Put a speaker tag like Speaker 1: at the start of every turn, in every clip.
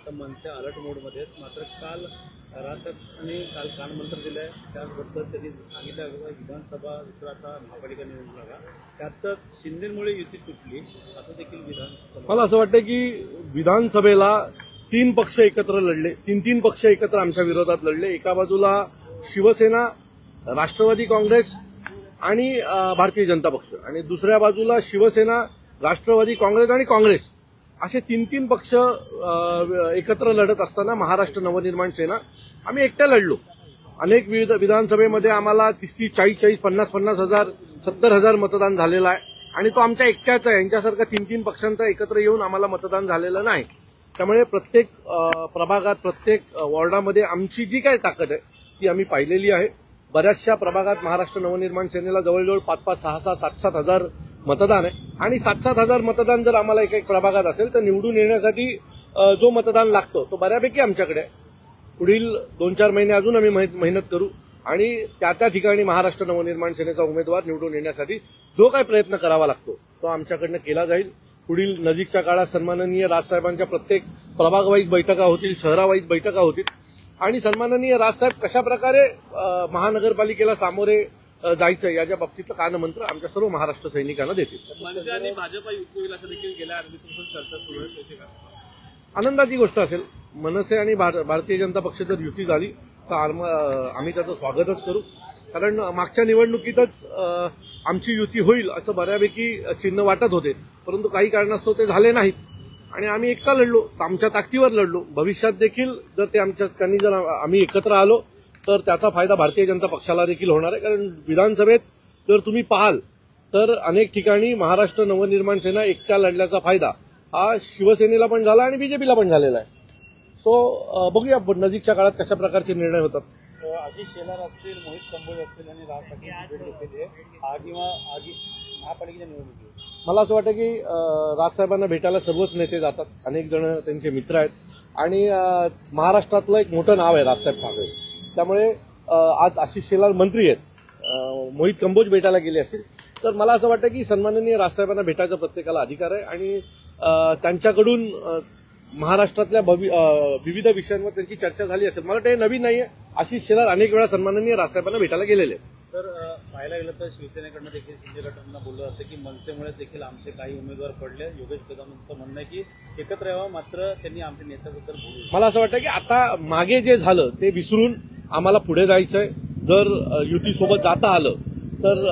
Speaker 1: आता मनसे अलर्ट मोडमध्ये आहेत. मात्र काल राजसाहेबांनी काल कानमंत्र दिलं आहे. त्याचबरोबर त्यांनी सांगितलं विधानसभा दुसरा आता महापालिका निवडणूक लागा, त्यातच शिंदेमुळे युती तुटली असं देखील विधान.
Speaker 2: मला असं वाटतं की विधानसभेला 3 पक्ष एकत्र लढले, 3 पक्ष एकत्र आमच्या विरोधात लढले. एका बाजूला शिवसेना, राष्ट्रवादी काँग्रेस आणि भारतीय जनता पक्ष, आणि दुसऱ्या बाजूला शिवसेना, राष्ट्रवादी काँग्रेस आणि काँग्रेस असे 3 पक्ष एकत्र लढत असताना महाराष्ट्र नवनिर्माण सेना आम्ही एकट्या लढलो. अनेक विविध विधानसभेमध्ये आम्हाला 30, 40, 50 हजार, 70,000 मतदान झालेलं आहे, आणि तो आमच्या एकट्याचा आहे. यांच्यासारखा 3 पक्षांचा एकत्र येऊन आम्हाला मतदान झालेलं नाही. त्यामुळे प्रत्येक प्रभागात, प्रत्येक वॉर्डामध्ये आमची जी काही ताकद आहे ती आम्ही पाहिलेली आहे. बऱ्याचशा प्रभागात महाराष्ट्र नवनिर्माण सेनेला जवळजवळ 5, 6, 7 हजार मतदान आहे, आणि 7 हजार मतदान जर आम्हाला एक प्रभागात असेल तर निवडून येण्यासाठी जो मतदान लागतो तो बऱ्यापैकी आमच्याकडे आहे. पुढील 2-4 महिने अजून आम्ही मेहनत करू, आणि त्या ठिकाणी महाराष्ट्र नवनिर्माण सेनेचा उमेदवार निवडून येण्यासाठी जो काही प्रयत्न करावा लागतो तो आमच्याकडनं केला जाईल. पुढील नजीकच्या काळात सन्माननीय राजसाहेबांच्या प्रत्येक प्रभागवाईज बैठका होतील, शहरावाईज बैठका होतील, आणि सन्माननीय राजसाहेब कशा प्रकारे महानगरपालिकेला सामोरे जायचं याच्या बाबतीतलं कानमंत्र आमच्या सर्व महाराष्ट्र सैनिकांना देतील.
Speaker 1: मनसे आणि भाजपा युती होईल असं देखील गेल्या 8 दिवसांपासून चर्चा सुरू आहे.
Speaker 2: आनंदाची गोष्ट असेल. मनसे आणि भारतीय जनता पक्ष जर युती झाली तर आम्ही त्याचं स्वागतच करू, कारण मागच्या निवडणुकीतच आमची युती होईल असं बऱ्यापैकी चिन्ह वाटत होते, परंतु काही कारणास्तव ते झाले नाहीत, आणि आम्ही एकटा लढलो, आमच्या ताकदीवर लढलो. भविष्यात देखील जर त्यांनी जर आम्ही एकत्र आलो तर त्याचा फायदा भारतीय जनता पक्षाला देखील होणार आहे. कारण विधानसभेत जर तुम्ही पाहाल तर अनेक ठिकाणी महाराष्ट्र नवनिर्माण सेना एकट्या लढल्याचा फायदा हा शिवसेनेला पण झाला आणि बीजेपीला पण झालेला आहे. सो बघूया नजीकच्या काळात कशा प्रकारचे निर्णय होतात.
Speaker 1: अजित शेलार असतील, मोहित कंबोज असतील आणि राज ठाकरे महापालिकेच्या निवडणुकीत
Speaker 2: मला असं वाटतं की राजसाहेबांना भेटायला सर्वच नेते जातात. अनेक जण त्यांचे मित्र आहेत, आणि महाराष्ट्रातलं एक मोठं नाव आहे राजसाहेब ठाकरे. त्यामुळे आज आशिष शेलार मंत्री आहेत, मोहित कंबोज भेटायला गेले असतील, तर मला असं वाटतं की सन्माननीय राजसाहेबांना भेटायचा प्रत्येकाला अधिकार आहे, आणि त्यांच्याकडून महाराष्ट्रातल्या विविध विषयांवर त्यांची चर्चा झाली असेल. मला वाटतं हे नवीन नाहीये. आशिष शेलार अनेक वेळा सन्माननीय राजसाहेबांना भेटायला गेलेले आहेत.
Speaker 1: सर, पाहायला गेलं तर शिवसेनेकडनं देखील शिंदे गटांना बोललं जातं की मनसेमुळे देखील आमचे काही उमेदवार पडले. योगेश कदमांचं म्हणणं आहे की एकत्र यावं, मात्र त्यांनी आमच्या नेत्याबद्दल बोलू.
Speaker 2: मला असं वाटतं की आता मागे जे झालं ते विसरून आम्हाला पुढे जायचंय. जर युतीसोबत जाता आलं तर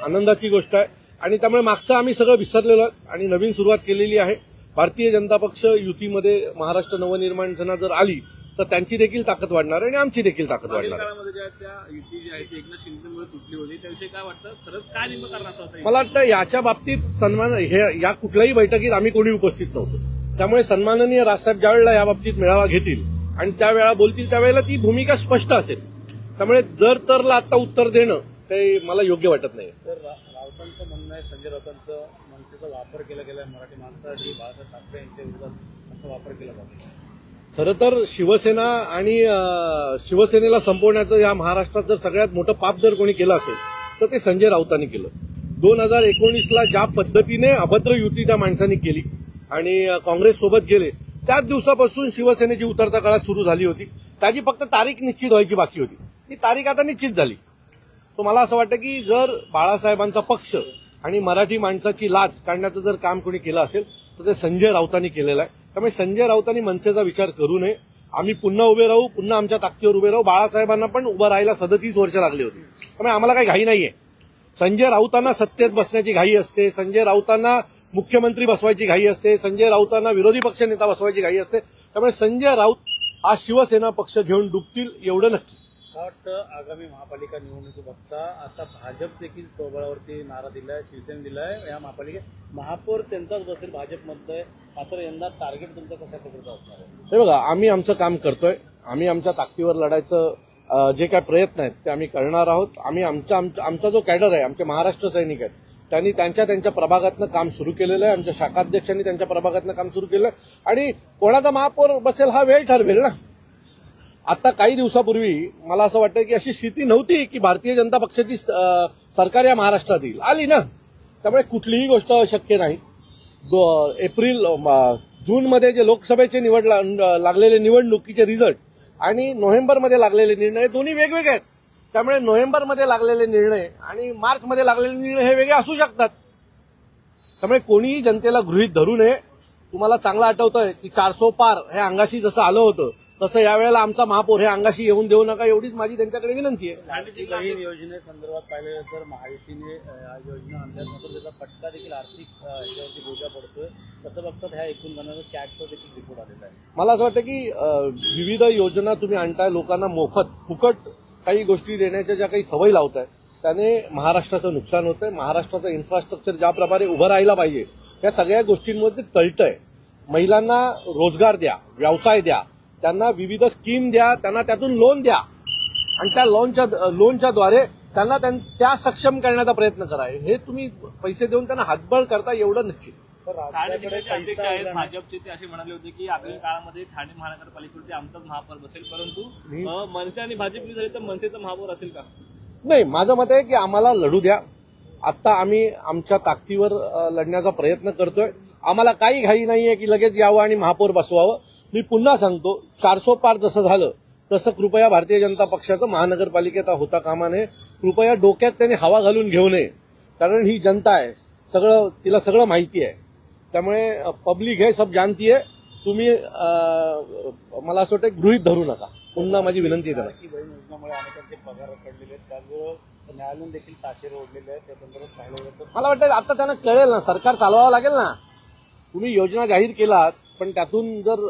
Speaker 2: आनंदाची गोष्ट आहे, आणि त्यामुळे मागचं आम्ही सगळं विसरलेलो आहे आणि नवीन सुरुवात केलेली आहे. भारतीय जनता पक्ष युतीमध्ये महाराष्ट्र नवनिर्माण सेना जर आली तर त्यांची देखील ताकद वाढणार आणि आमची देखील ताकद वाढणार.
Speaker 1: त्या युती जी आहे ती एकनाथ शिंदेमुळे तुटली होती, त्याविषयी काय वाटतं? खरंच काय नेमकं कारण असं होतं?
Speaker 2: मला वाटतं याच्या बाबतीत या कुठल्याही बैठकीत आम्ही कोणी उपस्थित नव्हतो. त्यामुळे सन्माननीय राजसाहेब ज्यावेळेला या बाबतीत मेळावा घेतील आणि त्यावेळेला बोलतील त्यावेळेला ती भूमिका स्पष्ट असेल. त्यामुळे जर तरला आता उत्तर देणं काही मला योग्य वाटत नाही.
Speaker 1: तर राऊतांचं म्हणणं आहे, संजय राऊतांचं मनसेचा वापर केला गेलाय मराठी माणसासाठी, बाळासाहेब ठाकरे यांच्या विरोधात असा वापर केला जातो.
Speaker 2: खरं तर शिवसेना आणि शिवसेनेला संपवण्याचं या महाराष्ट्रात जर सगळ्यात मोठं पाप जर कोणी केलं असेल तर ते संजय राऊतांनी केलं. 2019ला ज्या पद्धतीने अभद्र युती त्या माणसांनी केली आणि काँग्रेस सोबत गेले, त्याच दिवसापासून शिवसेनेची उतरता काळात सुरू झाली होती. त्याची फक्त तारीख निश्चित व्हायची बाकी होती. ती तारीख आता निश्चित झाली. तर मला असं वाटतं की जर बाळासाहेबांचा पक्ष आणि मराठी माणसाची लाज काढण्याचं जर काम कोणी केलं असेल तर ते संजय राऊतांनी केलेलं आहे. त्यामुळे संजय राऊतांनी मनसेचा विचार करू नये. आम्ही पुन्हा उभे राहू, पुन्हा आमच्या ताकदीवर उभे राहू. बाळासाहेबांना पण उभं राहायला 37 वर्ष लागली होती. त्यामुळे आम्हाला काही घाई नाहीये. संजय राऊतांना सत्तेत बसण्याची घाई असते, संजय राऊतांना मुख्यमंत्री बसवायची घाई असते, संजय राऊतांना विरोधी पक्षनेता बसवायची घाई असते. त्यामुळे संजय राऊत हा शिवसेना पक्ष घेऊन डुबतील एवढं नक्की.
Speaker 1: मला वाटतं आगामी महापालिका निवडणुकी बघता आता भाजप देखील स्वबळावरती नारा दिलाय, शिवसेने दिलाय. या महापालिकेत महापौर त्यांचाच बसेल भाजपमध्ये, मात्र यंदा टार्गेट तुमचं कशा प्रकारचं असणार आहे?
Speaker 2: हे बघा, आम्ही आमचं काम करतोय. आम्ही आमच्या ताकदीवर लढायचं जे काय प्रयत्न आहेत ते आम्ही करणार आहोत. आम्ही आमचा जो कॅडर आहे, आमचे महाराष्ट्र सैनिक आहेत, त्यांनी त्यांच्या प्रभागातनं काम सुरू केलेलं आहे. आमच्या शाखाध्यक्षांनी त्यांच्या प्रभागातनं काम सुरू केलं आहे, आणि कोणाचा महापौर बसेल हा वेळ ठरवेल ना. आता काही दिवसापूर्वी मला असं वाटतं की अशी स्थिती नव्हती की भारतीय जनता पक्षाची सरकार या महाराष्ट्रात येईल, आली ना. त्यामुळे कुठलीही गोष्ट अशक्य नाही. जूनमध्ये जे लोकसभेचे लागलेले निवडणुकीचे रिझल्ट आणि नोव्हेंबरमध्ये लागलेले निर्णय दोन्ही वेगवेगळे आहेत. त्यामुळे नोव्हेंबरमध्ये लागलेले निर्णय आणि मार्चमध्ये लागलेले निर्णय हे वेगळे असू शकतात. त्यामुळे कोणीही जनतेला गृहीत धरू नये. तुम्हाला चांगलं आठवतंय की 400 पार हे अंगाशी जसं आलं होतं तसं यावेळेला आमचा महापौर हे अंगाशी येऊन देऊ नका, एवढीच माझी त्यांच्याकडे विनंती आहे.
Speaker 1: लाडकी योजनेसंदर्भात पाहिलं तर महायुतीने या योजना आणल्यास मात्र त्याचा फटका देखील आर्थिक ह्याच्यावरती बोजा पडतोय. कसं बघतात ह्या एकूण कॅगचा देखील रिपोर्ट आलेला आहे.
Speaker 2: मला असं वाटतं की विविध योजना तुम्ही आणताय, लोकांना मोफत फुकट काही गोष्टी देण्याच्या ज्या काही सवयी लावताय त्याने महाराष्ट्राचं नुकसान होतंय. महाराष्ट्राचं इन्फ्रास्ट्रक्चर ज्या प्रकारे उभं राहायला पाहिजे या सगळ्या गोष्टींमध्ये तळतंय. महिलांना रोजगार द्या, व्यवसाय द्या, त्यांना विविध स्कीम द्या, त्यांना त्यातून लोन द्या आणि त्या लोनच्या द्वारे त्यांना त्या सक्षम करण्याचा प्रयत्न करा. हे तुम्ही पैसे देऊन त्यांना हातबळ करता एवढं निश्चित.
Speaker 3: ठाणे जिल्ह्याचे अध्यक्ष आहेत भाजपचे, ते असे म्हणाले होते की आगामी काळामध्ये ठाणे महानगरपालिकेवरती आमचाच महापौर बसेल, परंतु मनसे आणि भाजपने झाले तर मनसेचा महापौर असेल का?
Speaker 2: नाही, माझं मत आहे की आम्हाला लढू द्या. आता आम्ही आमच्या ताकदीवर लढण्याचा प्रयत्न करतोय. आम्हाला काही घाई नाहीये की लगेच यावं आणि महापौर बसवावं. मी पुन्हा सांगतो, 400 पार जसं झालं तसं कृपया भारतीय जनता पक्षाचं महानगरपालिकेत होता कामा नये. कृपया डोक्यात त्यांनी हवा घालून घेऊ नये, कारण ही जनता आहे, तिला सगळं माहिती आहे. त्यामुळे पब्लिक हे सब जानती आहे. तुम्ही मला असं वाटतं गृहीत धरू नका. पुन्हा माझी विनंती आहे त्यांना.
Speaker 1: की बहीण योजनेमुळे अनेकांचे पगार रखडलेले आहेत, त्याचबरोबर न्यायालयाने देखील ताशेरे ओढलेले आहेत. त्या संदर्भात पाहिलं तर
Speaker 2: मला वाटतं आता त्यांना कळेल ना, सरकार चालवावं लागेल ना. तुम्ही योजना जाहीर केलात पण त्यातून जर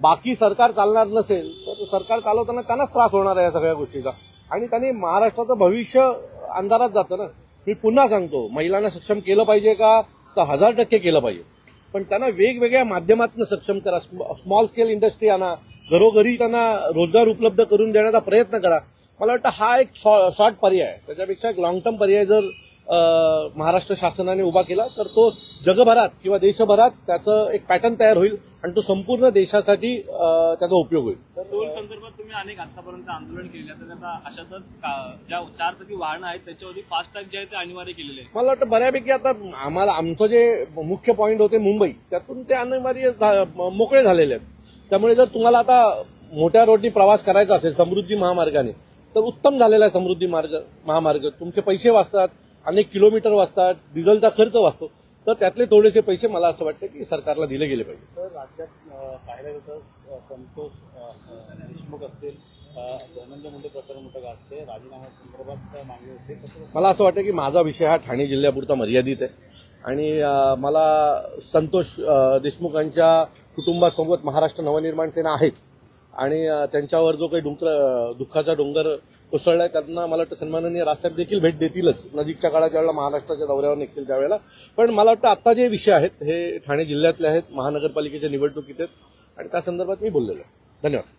Speaker 2: बाकी सरकार चालणार नसेल तर सरकार चालवताना त्यांनाच त्रास होणार आहे या सगळ्या गोष्टीचा. आणि त्यांनी महाराष्ट्राचं भविष्य अंधारात जातं ना. मी पुन्हा सांगतो, महिलांना सक्षम केलं पाहिजे का तर 1000% केलं पाहिजे, पण त्यांना वेगवेगळ्या माध्यमातून सक्षम करा. स्मॉल स्केल इंडस्ट्री आणा, घरोघरी त्यांना रोजगार उपलब्ध करून देण्याचा प्रयत्न करा. मला वाटतं हा एक शॉर्ट पर्याय आहे. त्याच्यापेक्षा एक लॉंग टर्म पर्याय जर महाराष्ट्र शासनाने उभा केला तर तो जगभरात किंवा देशभरात त्याचं एक पॅटर्न तयार होईल आणि तो संपूर्ण देशासाठी त्याचा उपयोग होईल.
Speaker 3: टोल संदर्भात तुम्ही अनेक आतापर्यंत आंदोलन केले, तर आता अशातच ज्या 4 चाकी वाहनं आहेत त्याच्यावरती फास्टॅग जे आहे ते अनिवार्य केलेले आहे.
Speaker 2: मला वाटतं बऱ्यापैकी आता आमचं जे मुख्य पॉईंट होते मुंबई, त्यातून ते अनिवार्य मोकळे झालेले आहेत. त्यामुळे जर तुम्हाला आता मोठ्या रोडनी प्रवास करायचा असेल समृद्धी महामार्गाने तर उत्तम झालेला आहे समृद्धी महामार्ग. तुमचे पैसे वाचतात, अनेक किलोमीटर वाचतात, डिझेलचा खर्च वाचतो. तर त्यातले थोडेसे पैसे मला असं वाटतं की सरकारला दिले गेले पाहिजे.
Speaker 1: तर राज्यात पाहिलं तर संतोष देशमुख असतील, धनंजय मुंडे प्रकरण मोठं गाजते, राजीनाम्यासंदर्भात मागणी होते.
Speaker 2: मला असं वाटतं की माझा विषय हा ठाणे जिल्ह्यापुरता मर्यादित आहे आणि मला संतोष देशमुखांच्या कुटुंबासोबत महाराष्ट्र नवनिर्माण सेना आहेच आणि त्यांच्यावर जो काही दुःखाचा डोंगर कोसळलाय त्यांना मला वाटतं सन्माननीय राजसाहेब देखील भेट देतीलच नजीकच्या काळात, ज्यावेळेला महाराष्ट्राच्या दौऱ्यावर निघतील त्यावेळेला. पण मला वाटतं आता जे विषय आहेत हे ठाणे जिल्ह्यातले आहेत, महानगरपालिकेच्या निवडणुकीत आहेत आणि त्या संदर्भात मी बोललेलो आहे. धन्यवाद.